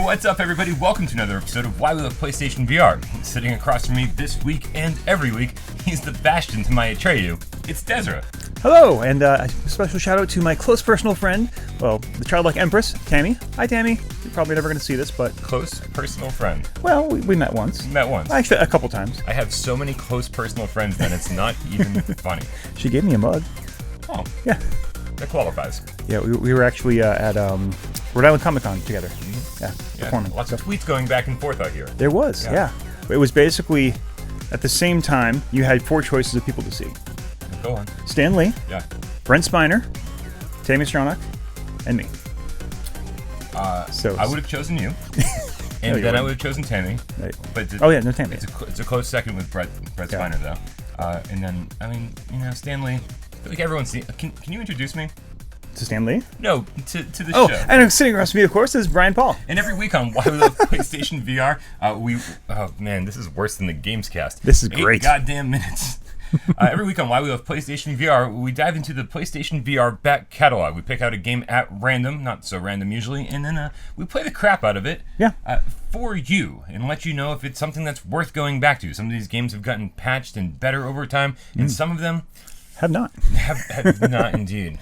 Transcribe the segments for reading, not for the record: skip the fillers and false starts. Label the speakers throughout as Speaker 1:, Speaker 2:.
Speaker 1: What's up, everybody? Welcome to another episode of Why We Love PlayStation VR. Sitting across from me this week and every week, he's the bastion to my Atreyu. It's Desra.
Speaker 2: Hello, and a special shout out to my close personal friend, well, the childlike empress, Tammy. Hi, Tammy. You're probably never going to see this, but...
Speaker 1: Close personal friend.
Speaker 2: Well, we met once.
Speaker 1: We met once.
Speaker 2: Actually, a couple times.
Speaker 1: I have so many close personal friends that it's not even funny.
Speaker 2: She gave me a mug.
Speaker 1: Oh.
Speaker 2: Yeah.
Speaker 1: That qualifies.
Speaker 2: Yeah, we were actually at Rhode Island Comic Con together. Mm-hmm. Yeah, performing.
Speaker 1: Lots of tweets going back and forth out here.
Speaker 2: There was, yeah. It was basically, at the same time, you had 4 choices of people to see.
Speaker 1: Go on.
Speaker 2: Stan Lee.
Speaker 1: Yeah.
Speaker 2: Brent Spiner. Tammy Stronach. And me.
Speaker 1: So I would have chosen you. And then I would have chosen Tammy.
Speaker 2: Right.
Speaker 1: But
Speaker 2: no Tammy.
Speaker 1: It's a close second with Brett Spiner, though. And then, I mean, Stan Lee, I feel like everyone's seen... Can you introduce me?
Speaker 2: To Stan Lee?
Speaker 1: No, to the
Speaker 2: show.
Speaker 1: Oh,
Speaker 2: and sitting across from me, of course, is Brian Paul.
Speaker 1: And every week on Why We Love PlayStation VR, oh man, this is worse than the Gamescast.
Speaker 2: This is great.
Speaker 1: 8 goddamn minutes. Every week on Why We Love PlayStation VR, we dive into the PlayStation VR back catalog. We pick out a game at random, not so random usually, and then we play the crap out of it for you and let you know if it's something that's worth going back to. Some of these games have gotten patched and better over time, and some of them
Speaker 2: have not.
Speaker 1: Have not indeed.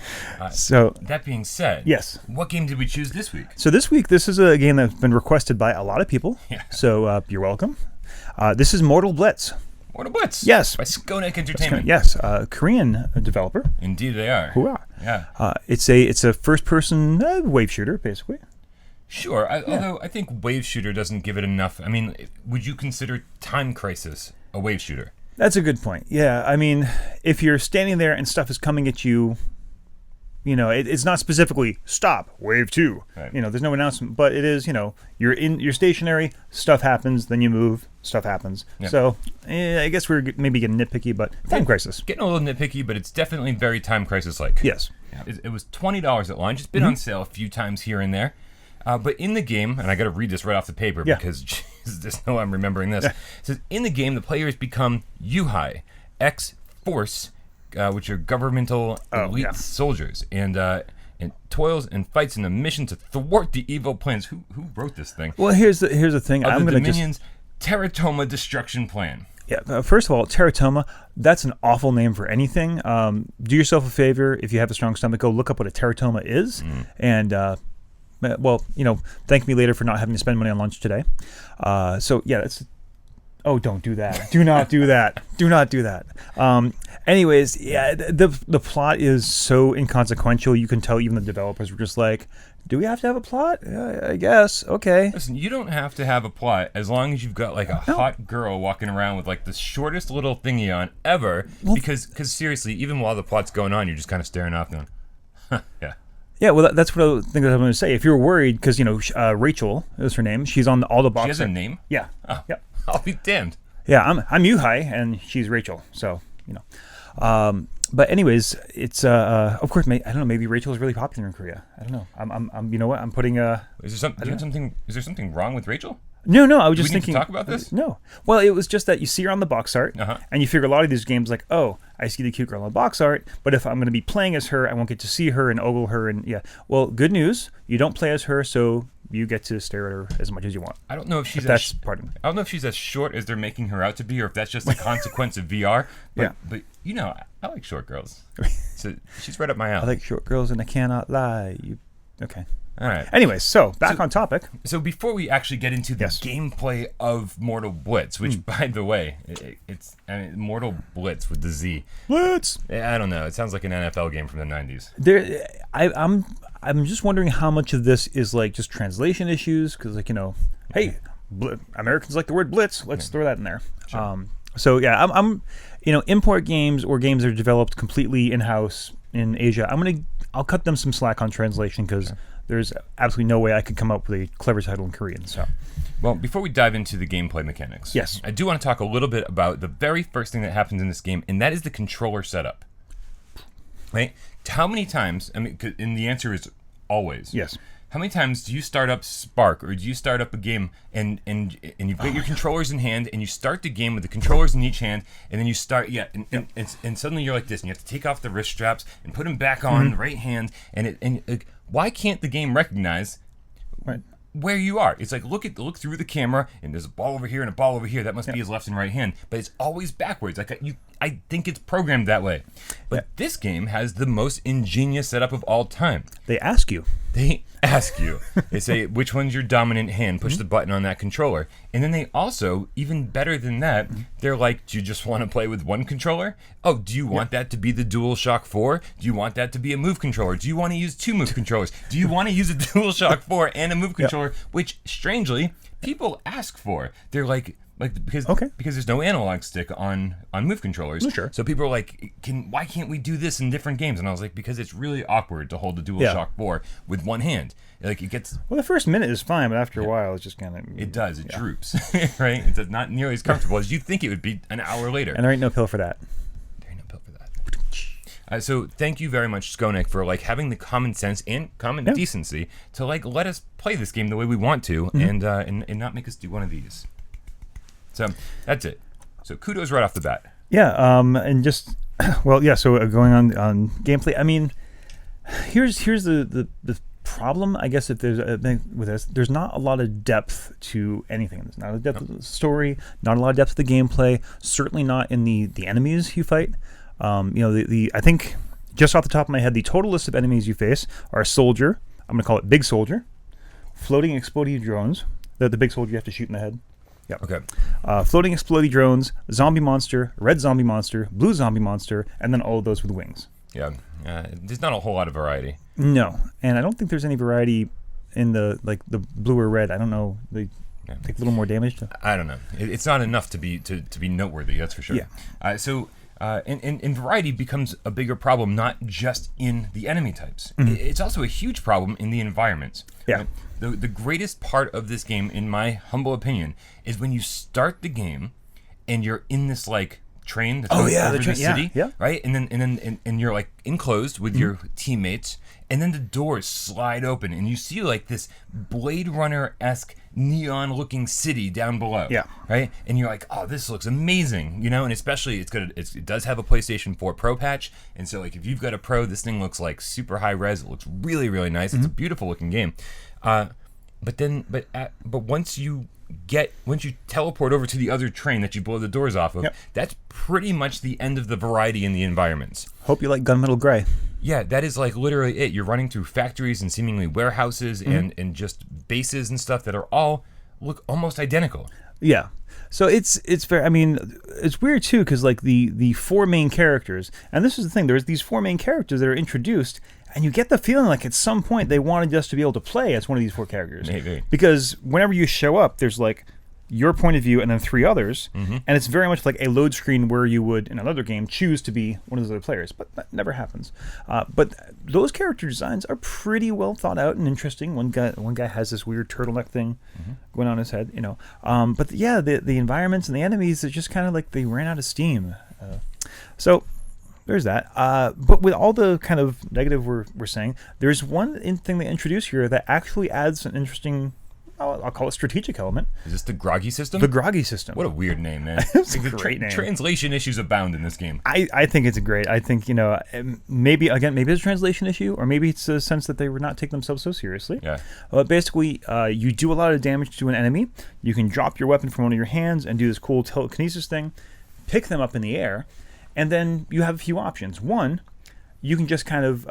Speaker 1: So that being said,
Speaker 2: yes.
Speaker 1: What game did we choose this week?
Speaker 2: So this week, this is a game that's been requested by a lot of people.
Speaker 1: Yeah.
Speaker 2: So you're welcome. This is Mortal Blitz.
Speaker 1: Mortal Blitz.
Speaker 2: Yes.
Speaker 1: By Skonek Entertainment.
Speaker 2: Yes. Korean developer.
Speaker 1: Indeed, they are.
Speaker 2: Hoorah.
Speaker 1: Yeah.
Speaker 2: It's a first-person wave shooter, basically.
Speaker 1: Sure. Although I think wave shooter doesn't give it enough. I mean, would you consider Time Crisis a wave shooter?
Speaker 2: That's a good point. Yeah, I mean, if you're standing there and stuff is coming at you, it's not specifically stop, wave 2. Right. There's no announcement, but it is, you're stationary, stuff happens, then you move, stuff happens. Yep. So I guess we're maybe getting nitpicky, but Time Crisis.
Speaker 1: Getting a little nitpicky, but it's definitely very Time Crisis-like.
Speaker 2: Yes.
Speaker 1: Yeah. It was $20 at launch. It's been on sale a few times here and there. But in the game, and I got to read this right off the paper because there's no I'm remembering this. It says, in the game, the players become Yuhai, ex-Force, which are governmental elite soldiers, and toils and fights in a mission to thwart the evil plans. Who wrote this thing?
Speaker 2: Well, here's the thing.
Speaker 1: I'm going to Dominion's Teratoma Destruction Plan.
Speaker 2: Yeah. First of all, Teratoma, that's an awful name for anything. Do yourself a favor, if you have a strong stomach, go look up what a teratoma is, and thank me later for not having to spend money on lunch today. That's... Oh, don't do that. Do not do that. Do not do that. Anyways, the plot is so inconsequential. You can tell even the developers were just like, do we have to have a plot? I guess. Okay.
Speaker 1: Listen, you don't have to have a plot as long as you've got like a hot girl walking around with like the shortest little thingy on ever. Well, because seriously, even while the plot's going on, you're just kind of staring off going, yeah.
Speaker 2: Yeah, well, that's what I think I'm going to say. If you're worried, because, Rachel is her name. She's on all the box.
Speaker 1: She has a name?
Speaker 2: Yeah.
Speaker 1: Oh.
Speaker 2: Yeah.
Speaker 1: I'll be damned.
Speaker 2: Yeah, I'm Yuhai, and she's Rachel. So, but anyways, it's of course, I don't know. Maybe Rachel is really popular in Korea. I don't know. I'm you know what? I'm putting
Speaker 1: Is there something wrong with Rachel?
Speaker 2: No. I was just
Speaker 1: thinking.
Speaker 2: Do we
Speaker 1: need to talk about this?
Speaker 2: No. Well, it was just that you see her on the box art, and you figure a lot of these games like, oh, I see the cute girl on the box art, but if I'm going to be playing as her, I won't get to see her and ogle her, and Well, good news, you don't play as her, so you get to stare at her as much as you want.
Speaker 1: I don't know if she's
Speaker 2: I
Speaker 1: don't know if she's as short as they're making her out to be, or if that's just a consequence of VR. But, but I like short girls, so she's right up my alley.
Speaker 2: I like short girls, and I cannot lie. Okay.
Speaker 1: All right.
Speaker 2: Anyways, so back on topic.
Speaker 1: So before we actually get into the gameplay of Mortal Blitz, which, by the way, it's Mortal Blitz with the Z.
Speaker 2: Blitz.
Speaker 1: I don't know. It sounds like an NFL game from the 90s.
Speaker 2: I'm just wondering how much of this is like just translation issues, because hey, Americans like the word blitz. Let's throw that in there. Sure. I'm import games or games that are developed completely in-house in Asia. I'll cut them some slack on translation because there's absolutely no way I could come up with a clever title in Korean. So,
Speaker 1: well, before we dive into the gameplay mechanics, I do want to talk a little bit about the very first thing that happens in this game, and that is the controller setup. Right? How many times? And the answer is always.
Speaker 2: Yes.
Speaker 1: How many times do you start up Spark, or do you start up a game and you've got your controllers in hand, and you start the game with the controllers in each hand, and then you start and suddenly you're like this, and you have to take off the wrist straps and put them back on the right hand, and why can't the game recognize where you are. It's like look through the camera, and there's a ball over here and a ball over here. That must be his left and right hand, but it's always backwards. Like I think it's programmed that way. But this game has the most ingenious setup of all time.
Speaker 2: They ask you.
Speaker 1: They say, which one's your dominant hand? Push the button on that controller. And then they also, even better than that, they're like, do you just want to play with one controller? Oh, do you want that to be the DualShock 4? Do you want that to be a Move controller? Do you want to use 2 Move controllers? Do you want to use a DualShock 4 and a Move controller? Which, strangely, people ask for. They're like because there's no analog stick on Move controllers.
Speaker 2: Sure.
Speaker 1: So people are like, why can't we do this in different games? And I was like, because it's really awkward to hold the DualShock 4 with one hand. Like it gets.
Speaker 2: Well, the first minute is fine, but after a while, it's just kind of.
Speaker 1: It does. It droops, right? It's not nearly as comfortable as you think it would be an hour later.
Speaker 2: And there ain't no pill for that.
Speaker 1: There ain't no pill for that. So thank you very much, Skonek, for like having the common sense and common decency to like let us play this game the way we want to, and not make us do one of these. So that's it. So kudos right off the bat.
Speaker 2: Yeah, and just so going on gameplay. I mean, here's the problem. I guess if there's a thing with this, there's not a lot of depth to anything. There's not a depth of the story, not a lot of depth of the gameplay. Certainly not in the enemies you fight. I think just off the top of my head, the total list of enemies you face are soldier. I'm gonna call it big soldier, floating exploding drones. The big soldier you have to shoot in the head. Yeah.
Speaker 1: Okay.
Speaker 2: Floating exploding drones, zombie monster, red zombie monster, blue zombie monster, and then all of those with wings.
Speaker 1: Yeah. There's not a whole lot of variety.
Speaker 2: No, and I don't think there's any variety in the blue or red. I don't know. They take a little more damage.
Speaker 1: I don't know. It's not enough to be noteworthy. That's for sure.
Speaker 2: Yeah.
Speaker 1: And variety becomes a bigger problem, not just in the enemy types. It's also a huge problem in the environments.
Speaker 2: Yeah.
Speaker 1: Right? The greatest part of this game, in my humble opinion, is when you start the game and you're in this like train that's going over the city, right? And then you're like enclosed with your teammates, and then the doors slide open and you see like this Blade Runner-esque neon-looking city down below, right? And you're like, oh, this looks amazing, and especially it does have a PlayStation 4 Pro patch, and so like if you've got a Pro, this thing looks like super high res. It looks really, really nice. It's a beautiful looking game. But once you teleport over to the other train that you blow the doors off of, that's pretty much the end of the variety in the environments.
Speaker 2: Hope you like Gunmetal Gray.
Speaker 1: Yeah, that is like literally it. You're running through factories and seemingly warehouses and just bases and stuff that are all look almost identical.
Speaker 2: Yeah. So it's very. I mean, it's weird too because like the 4 main characters, and this is the thing. There's these 4 main characters that are introduced, and you get the feeling like at some point they wanted us to be able to play as one of these 4 characters.
Speaker 1: Maybe.
Speaker 2: Because whenever you show up, there's like your point of view and then 3 others, and it's very much like a load screen where you would in another game choose to be one of those other players, but that never happens. But those character designs are pretty well thought out and interesting. One guy has this weird turtleneck thing going on his head, But yeah, the environments and the enemies are just kind of like they ran out of steam. So there's that. But with all the kind of negative we're saying, there's one thing they introduce here that actually adds an interesting, I'll call it strategic element.
Speaker 1: Is this the Groggy system?
Speaker 2: The Groggy system.
Speaker 1: What a weird name, man.
Speaker 2: It's a great name.
Speaker 1: Translation issues abound in this game.
Speaker 2: I think it's great. I think, maybe it's a translation issue, or maybe it's a sense that they were not taking themselves so seriously.
Speaker 1: Yeah.
Speaker 2: Basically, you do a lot of damage to an enemy. You can drop your weapon from one of your hands and do this cool telekinesis thing, pick them up in the air, and then you have a few options. One, you can just kind of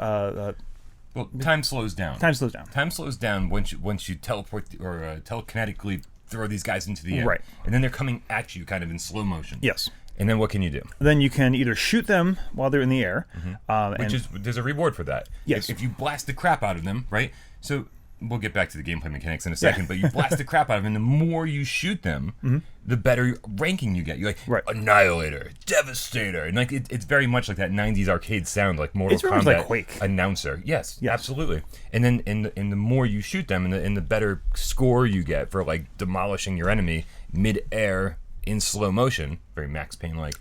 Speaker 1: time slows down.
Speaker 2: Time slows down.
Speaker 1: Time slows down once you teleport or telekinetically throw these guys into the air.
Speaker 2: Right.
Speaker 1: And then they're coming at you kind of in slow motion.
Speaker 2: Yes.
Speaker 1: And then what can you do?
Speaker 2: Then you can either shoot them while they're in the air.
Speaker 1: There's a reward for that.
Speaker 2: Yes.
Speaker 1: If you blast the crap out of them, right? So we'll get back to the gameplay mechanics in a second, but you blast the crap out of them, and the more you shoot them, the better ranking you get. You're like, Annihilator, Devastator. And like it's very much like that 90s arcade sound, like Mortal Kombat
Speaker 2: like Quake.
Speaker 1: announcer. Yes, absolutely. And then and the more you shoot them, and the better score you get for like demolishing your enemy mid-air in slow motion, very Max Payne-like,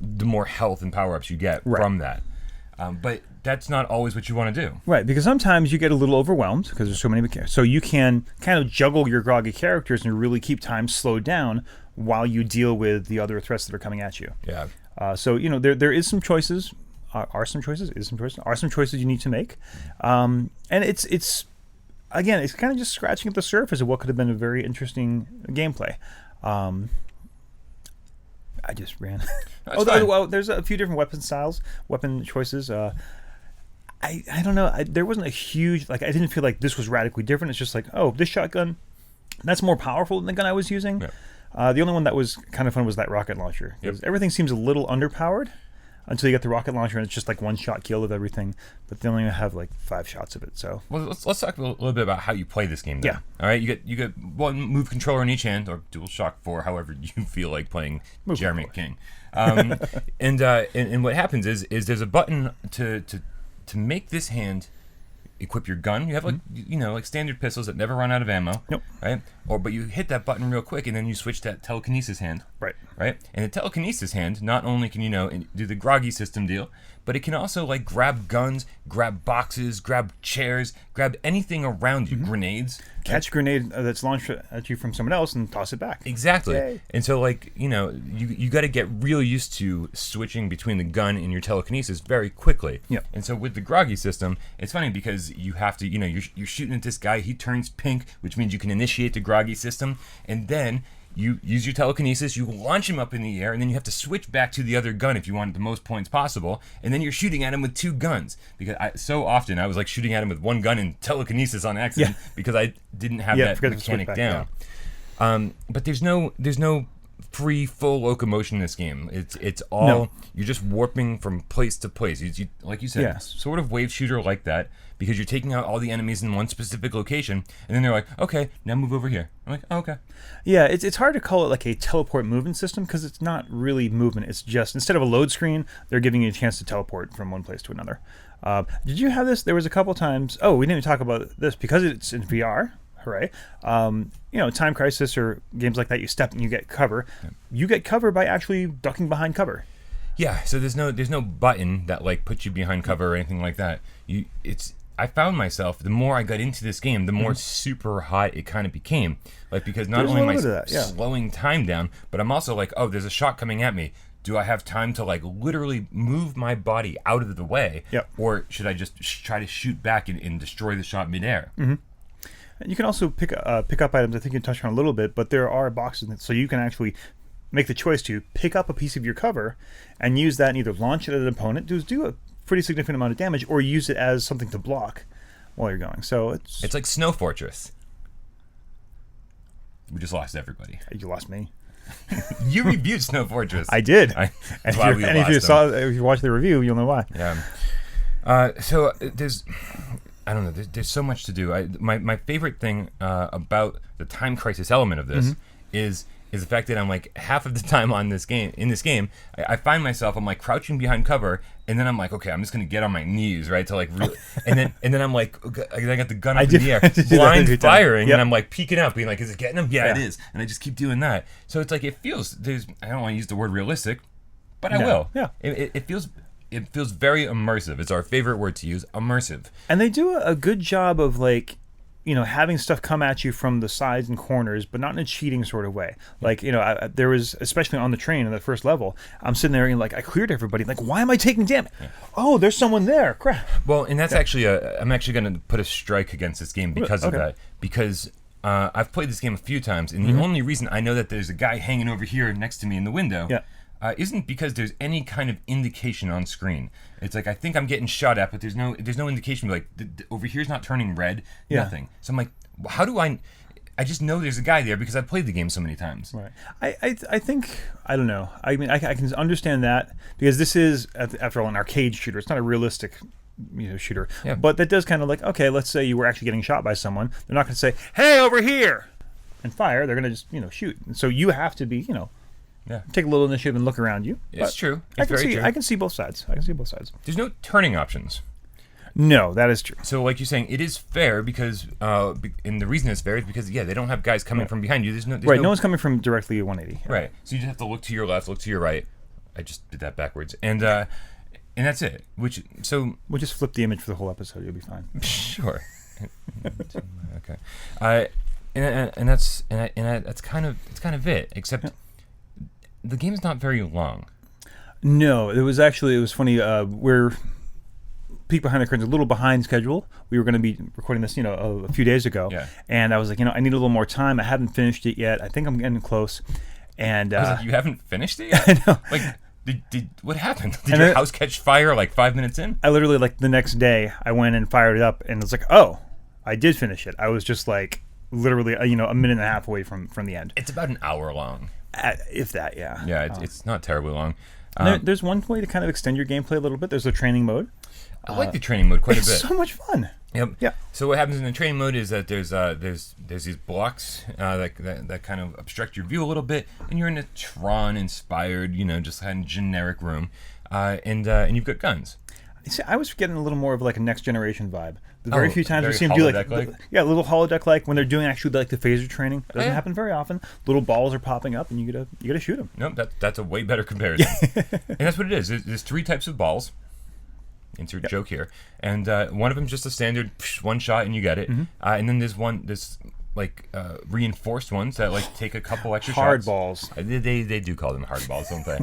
Speaker 1: the more health and power-ups you get from that. But that's not always what you want to do.
Speaker 2: Right, because sometimes you get a little overwhelmed because there's so many mechanics. So you can kind of juggle your groggy characters and really keep time slowed down while you deal with the other threats that are coming at you.
Speaker 1: Yeah.
Speaker 2: So there is some choices. Are some choices you need to make, and it's again, it's kind of just scratching at the surface of what could have been a very interesting gameplay. I just ran. Well, there's a few different weapon choices. I don't know. There wasn't a huge, like, I didn't feel like this was radically different. It's just like, oh, this shotgun, that's more powerful than the gun I was using. Yeah. The only one that was kind of fun was that rocket launcher. Yep. Everything seems a little underpowered until you get the rocket launcher, and it's just like one shot kill of everything. But they only have like 5 shots of it. So
Speaker 1: well, let's talk a little bit about how you play this game. Then. Yeah. All right. You get one move controller in each hand, or DualShock 4, however you feel like playing Jeremy King. And what happens is there's a button to make this hand equip your gun. You have like standard pistols that never run out of ammo.
Speaker 2: Nope.
Speaker 1: Right? But you hit that button real quick, and then you switch that telekinesis hand.
Speaker 2: Right.
Speaker 1: Right? And the telekinesis hand not only can do the Groggy system deal, but it can also like grab guns, grab boxes, grab chairs, grab anything around you, grenades.
Speaker 2: Catch a grenade that's launched at you from someone else and toss it back.
Speaker 1: Exactly.
Speaker 2: Yay.
Speaker 1: And so like, you got to get real used to switching between the gun and your telekinesis very quickly.
Speaker 2: Yep.
Speaker 1: And so with the Groggy system, it's funny because you have to, you're shooting at this guy, he turns pink, which means you can initiate the Groggy system, and then you use your telekinesis, you launch him up in the air, and then you have to switch back to the other gun if you want the most points possible, and then you're shooting at him with 2 guns. Because so often I was like shooting at him with 1 gun and telekinesis on accident because I didn't have that mechanic down. Yeah. But there's no free full locomotion in this game. It's all you're just warping from place to place. You like you said, sort of wave shooter like that, because you're taking out all the enemies in one specific location, and then they're like, okay, now move over here. I'm like, oh, okay.
Speaker 2: Yeah, it's hard to call it like a teleport movement system because it's not really movement. It's just, instead of a load screen, they're giving you a chance to teleport from one place to another. Did you have this? There was a couple times. Oh, we didn't even talk about this because it's in VR. Hooray. Time Crisis or games like that, you step and you get cover. Yeah. You get cover by actually ducking behind cover.
Speaker 1: Yeah, so there's no button that like puts you behind cover or anything like that. I found myself, the more I got into this game, the more super hot it kind of became. Like, because not only am I slowing time down, but I'm also like, oh, there's a shot coming at me. Do I have time to like literally move my body out of the way?
Speaker 2: Yep.
Speaker 1: Or should I just try to shoot back and destroy the shot midair?
Speaker 2: Mm-hmm. You can also pick up items. I think you touched on a little bit, but there are boxes, so you can actually make the choice to pick up a piece of your cover and use that and either launch it at an opponent, do a pretty significant amount of damage, or use it as something to block while you're going. So it's
Speaker 1: like Snow Fortress. We just lost everybody.
Speaker 2: You lost me.
Speaker 1: You reviewed Snow Fortress.
Speaker 2: I did. If you watch the review, you'll know why.
Speaker 1: Yeah. So there's so much to do. My favorite thing about the time crisis element of this is the fact that I'm like half of the time in this game, I find myself, I'm like crouching behind cover, and then I'm like, okay, I'm just gonna get on my knees, right, to like, and then I'm like, okay, I got the gun up in the air, blind firing, and I'm like peeking out, being like, is it getting him? Yeah, it is, and I just keep doing that. So it's like I don't want to use the word realistic, but I will.
Speaker 2: Yeah,
Speaker 1: it feels very immersive. It's our favorite word to use, immersive.
Speaker 2: And they do a good job of like, having stuff come at you from the sides and corners, but not in a cheating sort of way. Like, there was, especially on the train in the first level, I'm sitting there and like, I cleared everybody. Like, why am I taking damage? Yeah. Oh, there's someone there. Crap.
Speaker 1: Well, and that's actually I'm actually going to put a strike against this game because of that. Because I've played this game a few times, and the only reason I know that there's a guy hanging over here next to me in the window isn't because there's any kind of indication on screen. It's like, I think I'm getting shot at, but there's no indication. Like, over here's not turning red, nothing. So I'm like, how do I just know there's a guy there because I've played the game so many times.
Speaker 2: Right. I think, I don't know. I mean, I can understand that because this is, after all, an arcade shooter. It's not a realistic shooter. Yeah. But that does kind of like, okay, let's say you were actually getting shot by someone. They're not going to say, hey, over here, and fire. They're going to just, shoot. And so you have to be, take a little initiative and look around you.
Speaker 1: It's true.
Speaker 2: It's very true. I can see both sides.
Speaker 1: There's no turning options.
Speaker 2: No, that is true.
Speaker 1: So, like you're saying, it is fair because, and the reason it's fair is because, they don't have guys coming from behind you. There's
Speaker 2: no one's coming from directly at 180.
Speaker 1: Right. So you just have to look to your left, look to your right. I just did that backwards, and that's it. We'll
Speaker 2: just flip the image for the whole episode. You'll be fine.
Speaker 1: Sure. Okay. And that's kind of it. Except. Yeah. The game's not very long.
Speaker 2: No, it was funny. peek behind the curtains, a little behind schedule. We were going to be recording this, a few days ago.
Speaker 1: Yeah.
Speaker 2: And I was like, I need a little more time. I haven't finished it yet. I think I'm getting close. And
Speaker 1: I was like, you haven't finished it yet?
Speaker 2: I know.
Speaker 1: Like, did what happened? Did your house catch fire like 5 minutes in?
Speaker 2: I literally, like, the next day, I went and fired it up, and it's like, oh, I did finish it. I was just like, literally, a minute and a half away from the end.
Speaker 1: It's about an hour long.
Speaker 2: If that, yeah.
Speaker 1: Yeah, it's not terribly long.
Speaker 2: There's one way to kind of extend your gameplay a little bit. There's a training mode.
Speaker 1: I like the training mode quite a bit.
Speaker 2: It's so much fun.
Speaker 1: Yep.
Speaker 2: Yeah.
Speaker 1: So what happens in the training mode is that there's these blocks that kind of obstruct your view a little bit, and you're in a Tron-inspired, just kind of generic room, and you've got guns.
Speaker 2: See, I was getting a little more of like a next generation vibe. The very few times
Speaker 1: very
Speaker 2: we see them do
Speaker 1: holodeck-like?
Speaker 2: a little holodeck when they're doing actually like the phaser training. It doesn't happen very often. Little balls are popping up, and you gotta shoot them.
Speaker 1: Nope, that's a way better comparison. And that's what it is. There's 3 types of balls. Insert joke here, and one of them just a standard one shot and you get it, and then there's reinforced ones that like take a couple extra
Speaker 2: hard
Speaker 1: shots.
Speaker 2: balls.
Speaker 1: They do call them hard balls, don't they?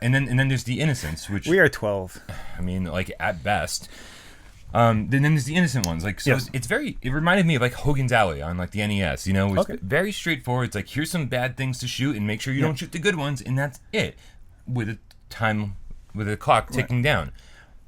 Speaker 1: And then there's the innocents, which
Speaker 2: we are 12.
Speaker 1: I mean, like at best. Then there's the innocent ones, like so.
Speaker 2: Yes.
Speaker 1: It reminded me of like Hogan's Alley on like the NES. It's
Speaker 2: Okay.
Speaker 1: very straightforward. It's like here's some bad things to shoot, and make sure you don't shoot the good ones, and that's it. With a clock ticking down.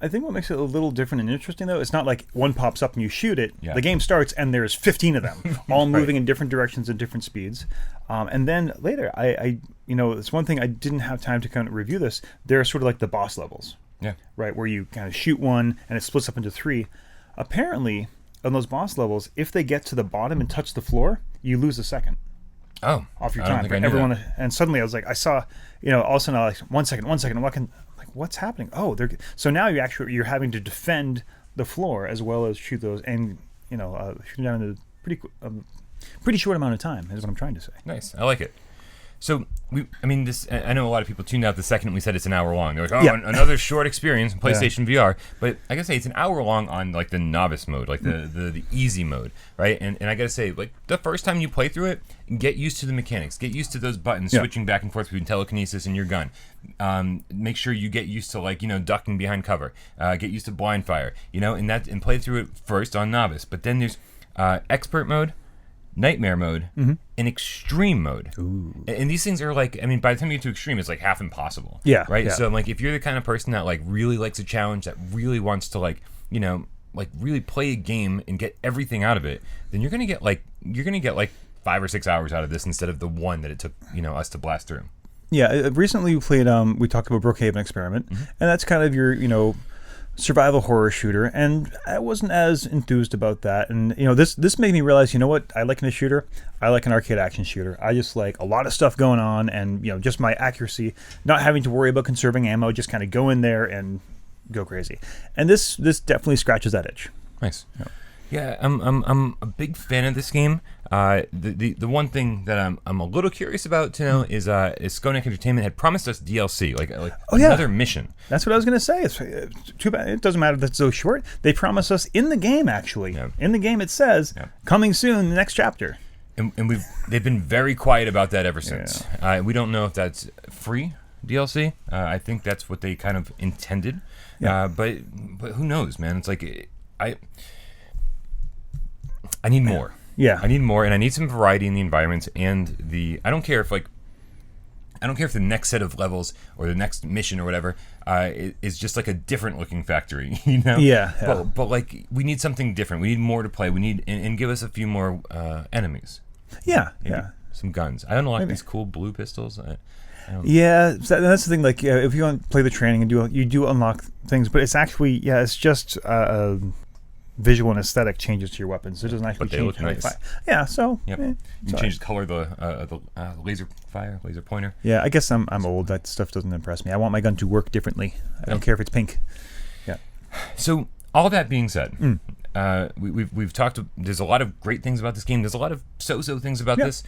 Speaker 2: I think what makes it a little different and interesting, though, it's not like one pops up and you shoot it.
Speaker 1: Yeah.
Speaker 2: The game starts and there's 15 of them, all moving in different directions at different speeds. And then later, it's one thing I didn't have time to kind of review this. They're sort of like the boss levels.
Speaker 1: Yeah.
Speaker 2: Right, where you kind of shoot one and it splits up into 3. Apparently, on those boss levels, if they get to the bottom and touch the floor, you lose a second.
Speaker 1: Oh,
Speaker 2: off your
Speaker 1: I don't
Speaker 2: time.
Speaker 1: think I knew
Speaker 2: Everyone,
Speaker 1: that.
Speaker 2: and suddenly I was like, I saw, all of a sudden, I was like, 1 second, I'm like, what's happening? Oh, so now you're having to defend the floor as well as shoot those, and shoot them down in a pretty short amount of time. Is what I'm trying to say.
Speaker 1: Nice, I like it. So I know a lot of people tuned out the second we said it's an hour long. They're like, another short experience in PlayStation VR. But I gotta say, it's an hour long on like the novice mode, like the easy mode, right? And I gotta say, like the first time you play through it, get used to the mechanics, get used to those buttons switching back and forth between telekinesis and your gun. Make sure you get used to ducking behind cover, get used to blind fire, and play through it first on novice. But then there's expert mode, nightmare mode, and extreme mode.
Speaker 2: Ooh.
Speaker 1: And these things are like, by the time you get to extreme, it's like half impossible.
Speaker 2: Yeah.
Speaker 1: Right?
Speaker 2: Yeah.
Speaker 1: So like if you're the kind of person that like really likes a challenge, that really wants to really play a game and get everything out of it, then you're gonna get like 5 or 6 hours out of this instead of the one that it took us to blast through.
Speaker 2: Yeah. Recently we played. We talked about Brookhaven Experiment, and that's kind of your survival horror shooter, and I wasn't as enthused about that. And this made me realize, what I like in a shooter, I like an arcade action shooter. I just like a lot of stuff going on, and just my accuracy, not having to worry about conserving ammo, just kind of go in there and go crazy. And this definitely scratches that itch.
Speaker 1: Nice. Yeah, I'm a big fan of this game. The one thing that I'm a little curious about to know is Skonek Entertainment had promised us DLC, like another mission.
Speaker 2: That's what I was going to say. It's too bad. It doesn't matter that it's so short. They promise us in the game, actually. Yeah. In the game it says, coming soon, the next chapter.
Speaker 1: And they've been very quiet about that ever since. Yeah. We don't know if that's free DLC. I think that's what they kind of intended. Yeah. But who knows, man? It's like I need more.
Speaker 2: Yeah.
Speaker 1: I need more, and I need some variety in the environments and I don't care if the next set of levels or the next mission or whatever is just like a different looking factory,
Speaker 2: Yeah.
Speaker 1: But like we need something different. We need more to play. We need and give us a few more enemies.
Speaker 2: Yeah.
Speaker 1: Maybe
Speaker 2: yeah.
Speaker 1: Some guns. I don't know, like these cool blue pistols.
Speaker 2: Yeah, that's the thing. Like, if you want to play the training and you do unlock things, but it's actually it's just visual and aesthetic changes to your weapons. It doesn't actually change.
Speaker 1: But they look nice.
Speaker 2: Yeah, so
Speaker 1: you can change the color of the laser pointer.
Speaker 2: Yeah, I guess I'm old. That stuff doesn't impress me. I want my gun to work differently. I don't care if it's pink. Yeah.
Speaker 1: So all that being said, we've talked. There's a lot of great things about this game. There's a lot of so-so things about this.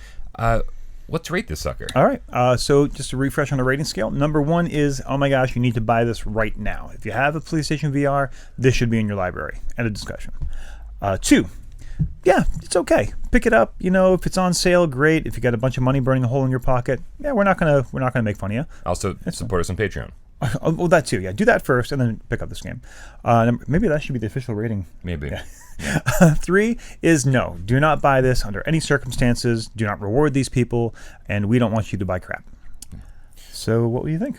Speaker 1: Let's rate this sucker.
Speaker 2: All right. So just to refresh on the rating scale, number 1 is, oh my gosh, you need to buy this right now. If you have a PlayStation VR, this should be in your library. End of discussion. 2, yeah, it's okay. Pick it up. If it's on sale, great. If you got a bunch of money burning a hole in your pocket, we're not gonna make fun of you.
Speaker 1: Also, support us on Patreon.
Speaker 2: Well, that too. Yeah, do that first, and then pick up this game. Maybe that should be the official rating.
Speaker 1: Maybe.
Speaker 2: Yeah. 3 is no. Do not buy this under any circumstances. Do not reward these people, and we don't want you to buy crap. So, what do you think?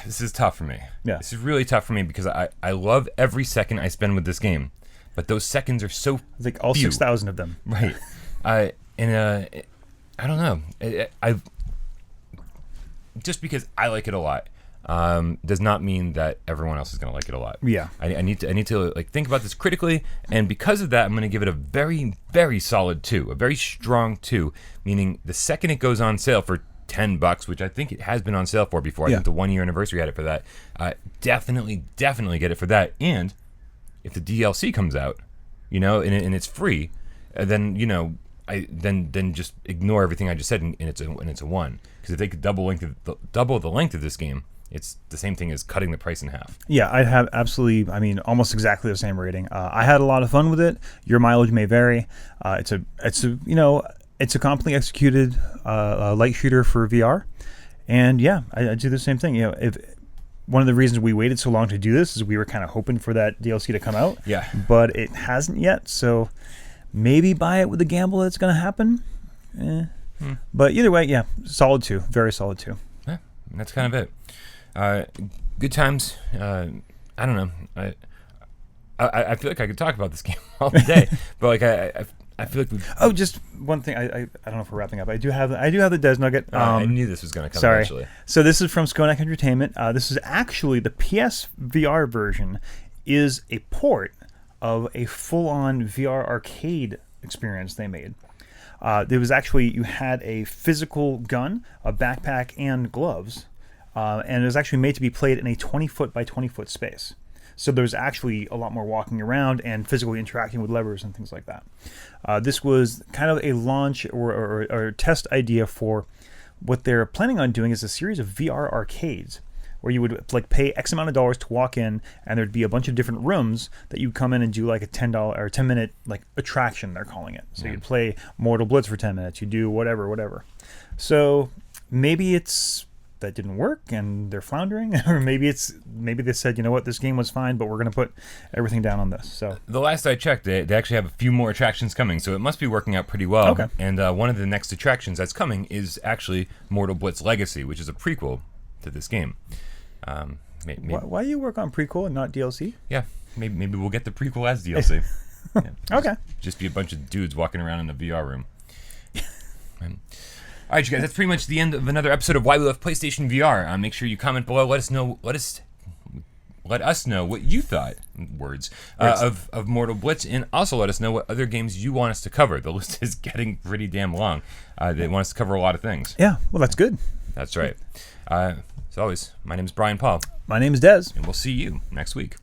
Speaker 1: This is tough for me.
Speaker 2: Yeah.
Speaker 1: This is really tough for me because I love every second I spend with this game, but those seconds are so
Speaker 2: like all 6,000 of them.
Speaker 1: Right. I don't know. I just because I like it a lot does not mean that everyone else is going to like it a lot.
Speaker 2: Yeah.
Speaker 1: I need to like think about this critically, and because of that, I'm going to give it a very, very solid 2, a very strong 2. Meaning the second it goes on sale for $10, which I think it has been on sale for before. I think the 1 year anniversary had it for that. Definitely get it for that. And if the DLC comes out, and it's free, then then just ignore everything I just said, and it's a 1. Because if they could double the length of this game, it's the same thing as cutting the price in half.
Speaker 2: Yeah, I'd have absolutely, almost exactly the same rating. I had a lot of fun with it. Your mileage may vary. It's a competently executed light shooter for VR, and yeah, I do the same thing. If one of the reasons we waited so long to do this is we were kind of hoping for that DLC to come out.
Speaker 1: Yeah,
Speaker 2: but it hasn't yet. So maybe buy it with the gamble that's going to happen. But either way, yeah, solid 2, very solid 2.
Speaker 1: Yeah, that's kind of it. Good times. I don't know. I feel like I could talk about this game all day, but like I feel like we.
Speaker 2: Just one thing. I don't know if we're wrapping up. I do have the Des Nugget.
Speaker 1: I knew this was going to come.
Speaker 2: Sorry.
Speaker 1: Eventually.
Speaker 2: So this is from Skonak Entertainment. This is actually the PSVR version. Is a port of a full-on VR arcade experience they made. There was actually, you had a physical gun, a backpack, and gloves, and it was actually made to be played in a 20-foot by 20-foot space. So there's actually a lot more walking around and physically interacting with levers and things like that. This was kind of a launch or a test idea for what they're planning on doing is a series of VR arcades where you would like pay X amount of dollars to walk in, and there'd be a bunch of different rooms that you come in and do like a $10 or 10-minute like attraction, they're calling it. So you'd play Mortal Blitz for 10 minutes, you do whatever. So maybe that didn't work and they're floundering, or maybe they said, you know what, this game was fine, but we're going to put everything down on this. So
Speaker 1: the last I checked, they actually have a few more attractions coming, so it must be working out pretty well.
Speaker 2: Okay.
Speaker 1: And one of the next attractions that's coming is actually Mortal Blitz Legacy, which is a prequel to this game. Maybe.
Speaker 2: Why do you work on prequel and not DLC?
Speaker 1: Yeah, maybe we'll get the prequel as DLC. Yeah,
Speaker 2: okay.
Speaker 1: Just be a bunch of dudes walking around in the VR room. All right, you guys, that's pretty much the end of another episode of Why We Love PlayStation VR. Make sure you comment below. Let us know what you thought of Mortal Blitz, and also let us know what other games you want us to cover. The list is getting pretty damn long. They want us to cover a lot of things.
Speaker 2: Yeah, well, that's good.
Speaker 1: That's right. As always, my name is Brian Paul.
Speaker 2: My name is Des.
Speaker 1: And we'll see you next week.